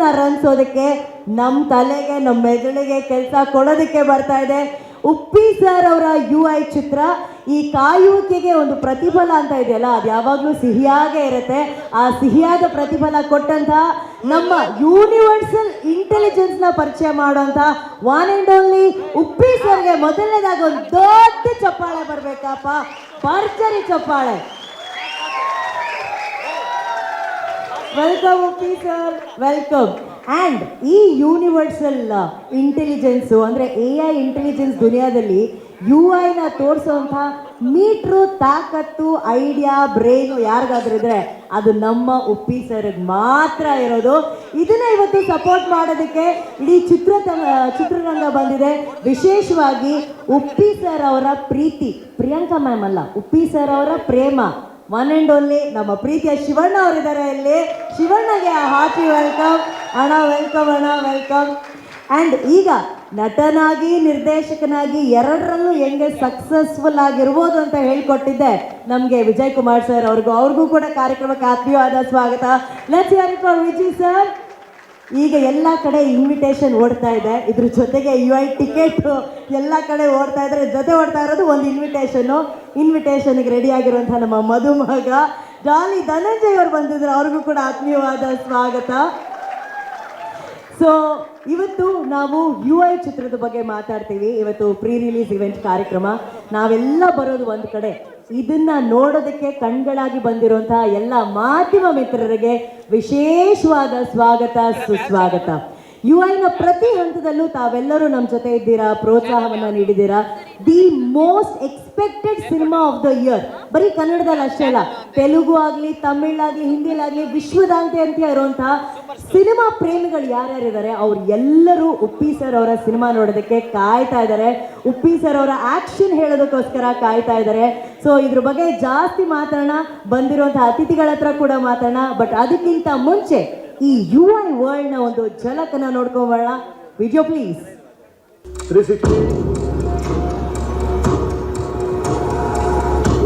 ಚಿತ್ರವನ್ನ ರಂಜಿಸೋದಕ್ಕೆ ನಮ್ಮ ತಲೆಗೆ ನಮ್ಮ ಮೆದುಳಿಗೆ ಕೆಲಸ ಕೊಡೋದಕ್ಕೆ ಬರ್ತಾ ಇದೆ ಉಪ್ಪಿ ಸರ್ ಅವರ UI ಚಿತ್ರ. ಈ ಕಾಯುವಿಕೆಗೆ ಒಂದು ಪ್ರತಿಫಲ ಅಂತ ಇದೆಯಲ್ಲ, ಅದು ಯಾವಾಗಲೂ ಸಿಹಿಯಾಗೇ ಇರುತ್ತೆ. ಆ ಸಿಹಿಯಾದ ಪ್ರತಿಫಲ ಕೊಟ್ಟಂತ ನಮ್ಮ ಯೂನಿವರ್ಸಲ್ ಇಂಟೆಲಿಜೆನ್ಸ್ನ ಪರಿಚಯ ಮಾಡುವಂತ ಒನ್ ಅಂಡ್ ಓನ್ಲಿ ಉಪ್ಪಿ ಸರ್ಗೆ ಮೊದಲನೇದಾಗಿ ಒಂದು ದೊಡ್ಡ ಚಪ್ಪಾಳೆ ಬರಬೇಕಪ್ಪ, ಭರ್ಜರಿ ಚಪ್ಪಾಳೆ. Welcome Uppi sir, welcome. And ಈ ಯೂನಿವರ್ಸಲ್ ಇಂಟೆಲಿಜೆನ್ಸು ಅಂದರೆ AI ಇಂಟೆಲಿಜೆನ್ಸ್ ದುನಿಯಾದಲ್ಲಿ UI ತೋರಿಸೋಂಥ ಮೀಟ್ರು ತಾಕತ್ತು ಐಡಿಯಾ ಬ್ರೈನು ಯಾರಿಗಾದ್ರೂ ಇದ್ರೆ ಅದು ನಮ್ಮ ಉಪ್ಪಿ ಸರ್ಗೆ ಮಾತ್ರ ಇರೋದು. ಇದನ್ನ ಇವತ್ತು ಸಪೋರ್ಟ್ ಮಾಡೋದಕ್ಕೆ ಇಡೀ ಚಿತ್ರರಂಗ ಬಂದಿದೆ. ವಿಶೇಷವಾಗಿ ಉಪ್ಪಿ ಸರ್ ಅವರ ಪ್ರೀತಿ, ಪ್ರಿಯಾಂಕಾ ಮ್ಯಾಮ್ ಅಲ್ಲ, ಉಪ್ಪಿ ಸರ್ ಅವರ ಪ್ರೇಮ, ಒನ್ ಅಂಡ್ ಓನ್ಲಿ ನಮ್ಮ ಪ್ರೀತಿಯ ಶಿವಣ್ಣ ಅವರಿದ್ದಾರೆ ಇಲ್ಲಿ. ಶಿವಣ್ಣಗೆ ಹಾರ್ಟಿ ವೆಲ್ಕಮ್ ಅಣ್ಣ, ವೆಲ್ಕಮ್ ಅಣ್ಣ, ವೆಲ್ಕಮ್. ಆ್ಯಂಡ್ ಈಗ ನಟನಾಗಿ ನಿರ್ದೇಶಕನಾಗಿ ಎರಡರಲ್ಲೂ ಹೆಂಗೆ ಸಕ್ಸಸ್ಫುಲ್ ಆಗಿರ್ಬೋದು ಅಂತ ಹೇಳ್ಕೊಟ್ಟಿದ್ದೆ ನಮಗೆ ವಿಜಯ್ ಕುಮಾರ್ ಸರ್ ಅವ್ರಿಗೂ ಕೂಡ ಕಾರ್ಯಕ್ರಮಕ್ಕೆ ಆತ್ಮೀಯವಾದ ಸ್ವಾಗತ. Let's hear it for Vijay sir. ಈಗ ಎಲ್ಲ ಕಡೆ ಇನ್ವಿಟೇಷನ್ ಓಡ್ತಾ ಇದೆ, ಇದ್ರ ಜೊತೆಗೆ UI ಟಿಕೆಟ್ ಎಲ್ಲ ಕಡೆ ಓಡ್ತಾ ಇದ್ರೆ ಜೊತೆ ಓಡ್ತಾ ಇರೋದು ಒಂದು ಇನ್ವಿಟೇಷನ್ಗೆ ರೆಡಿ ಆಗಿರುವಂಥ ನಮ್ಮ ಮದುಮಗ ಜಾಲಿ ಧನಂಜಯ್ ಅವರು ಬಂದಿದ್ರು, ಅವ್ರಿಗೂ ಕೂಡ ಆತ್ಮೀಯವಾದ ಸ್ವಾಗತ. ಸೊ ಇವತ್ತು ನಾವು UI ಚಿತ್ರದ ಬಗ್ಗೆ ಮಾತಾಡ್ತೀವಿ. ಇವತ್ತು ಪ್ರೀ ರಿಲೀಸ್ ಇವೆಂಟ್ ಕಾರ್ಯಕ್ರಮ. ನಾವೆಲ್ಲ ಬರೋದು ಒಂದು ಕಡೆ, ಇದನ್ನ ನೋಡೋದಕ್ಕೆ ಕಣ್ಗಳಾಗಿ ಬಂದಿರುವಂತಹ ಎಲ್ಲ ಮಾಧ್ಯಮ ಮಿತ್ರರಿಗೆ ವಿಶೇಷವಾದ ಸ್ವಾಗತ, ಸುಸ್ವಾಗತ. UI ಪ್ರತಿ ಹಂತದಲ್ಲೂ ತಾವೆಲ್ಲರೂ ನಮ್ಮ ಜೊತೆ ಇದ್ದೀರಾ, ಪ್ರೋತ್ಸಾಹವನ್ನು ನೀಡಿದ್ದೀರಾ. The most expected cinema of the year, ಬರೀ ಕನ್ನಡದಲ್ಲಿ ಅಷ್ಟೇ ಅಲ್ಲ, ತೆಲುಗು ಆಗಲಿ, ತಮಿಳಾಗಲಿ, ಹಿಂದಿಲಾಗಲಿ, ವಿಶ್ವದಾದ್ಯಂತ ಇರುವಂತಹ ಸಿನಿಮಾ ಪ್ರೇಮಿಗಳು ಯಾರ್ಯಾರಿದ್ದಾರೆ ಅವ್ರು ಎಲ್ಲರೂ ಉಪ್ಪಿ ಸರ್ ಅವರ ಸಿನಿಮಾ ನೋಡೋದಕ್ಕೆ ಕಾಯ್ತಾ ಇದ್ದಾರೆ. ಉಪ್ಪಿ ಸರ್ ಅವರ ಆಕ್ಷನ್ ಹೇಳೋದಕ್ಕೋಸ್ಕರ ಕಾಯ್ತಾ ಇದ್ದಾರೆ. ಸೊ ಇದ್ರ ಬಗ್ಗೆ ಜಾಸ್ತಿ ಮಾತಾಡೋಣ, ಬಂದಿರುವಂತಹ ಅತಿಥಿಗಳ ಹತ್ರ ಕೂಡ ಮಾತಾಡೋಣ. ಬಟ್ ಅದಕ್ಕಿಂತ ಮುಂಚೆ ಈ UI ವರ್ಲ್ಡ್ನ ಒಂದು ಝಲಕನ್ನ ನೋಡ್ಕೊಂಬೋಣ. Video please. 360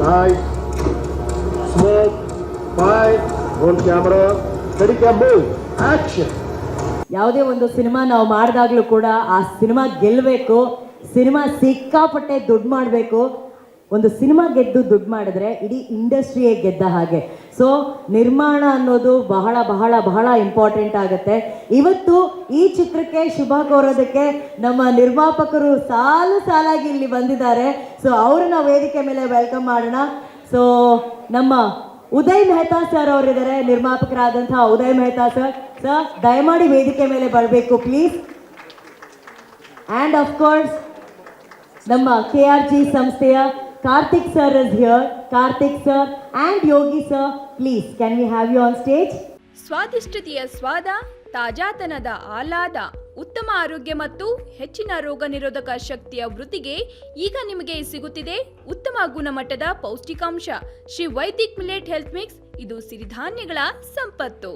light, smoke, fire, roll camera, steady cam, move, action. ಯಾವುದೇ ಒಂದು ಸಿನಿಮಾ ನಾವು ಮಾಡಿದಾಗಲೂ ಕೂಡ ಆ ಸಿನಿಮಾ ಗೆಲ್ಲಬೇಕು, ಸಿನಿಮಾ ಸಿಕ್ಕಾಪಟ್ಟೆ ದುಡ್ಡು ಮಾಡಬೇಕು. ಒಂದು ಸಿನಿಮಾ ಗೆದ್ದು ದುಡ್ಡು ಮಾಡಿದ್ರೆ ಇಡೀ ಇಂಡಸ್ಟ್ರಿಯೇ ಗೆದ್ದ ಹಾಗೆ. ಸೊ ನಿರ್ಮಾಣ ಅನ್ನೋದು ಬಹಳ ಬಹಳ ಬಹಳ ಇಂಪಾರ್ಟೆಂಟ್ ಆಗುತ್ತೆ. ಇವತ್ತು ಈ ಚಿತ್ರಕ್ಕೆ ಶುಭ ಕೋರೋದಕ್ಕೆ ನಮ್ಮ ನಿರ್ಮಾಪಕರು ಸಾಲಾಗಿ ಇಲ್ಲಿ ಬಂದಿದ್ದಾರೆ. ಸೊ ಅವ್ರನ್ನ ವೇದಿಕೆ ಮೇಲೆ ವೆಲ್ಕಮ್ ಮಾಡೋಣ. ಸೊ ನಮ್ಮ ಉದಯ್ ಮೆಹ್ತಾ ಸರ್ ಅವರಿದ್ದಾರೆ, ನಿರ್ಮಾಪಕರಾದಂತಹ ಉದಯ್ ಮೆಹ್ತಾ ಸರ್. ಸರ್ ದಯಮಾಡಿ ವೇದಿಕೆ ಮೇಲೆ ಬರಬೇಕು ಪ್ಲೀಸ್. ಆ್ಯಂಡ್ ಆಫ್ ಕೋರ್ಸ್ ನಮ್ಮ KRG ಸಂಸ್ಥೆಯ Karthik sir is here. Karthik sir and Yogi sir, please can we have you on stage? ಸ್ವಾದಿಷ್ಟತೆಯ ಸ್ವಾದ, ತಾಜಾತನದ ಆಹ್ಲಾದ, ಉತ್ತಮ ಆರೋಗ್ಯ ಮತ್ತು ಹೆಚ್ಚಿನ ರೋಗ ನಿರೋಧಕ ಶಕ್ತಿಯ ವೃದ್ಧಿಗೆ ಈಗ ನಿಮಗೆ ಸಿಗುತ್ತಿದೆ ಉತ್ತಮ ಗುಣಮಟ್ಟದ ಪೌಷ್ಟಿಕಾಂಶ Shri Vaidik millet health mix. ಇದು ಸಿರಿಧಾನ್ಯಗಳ ಸಂಪತ್ತು.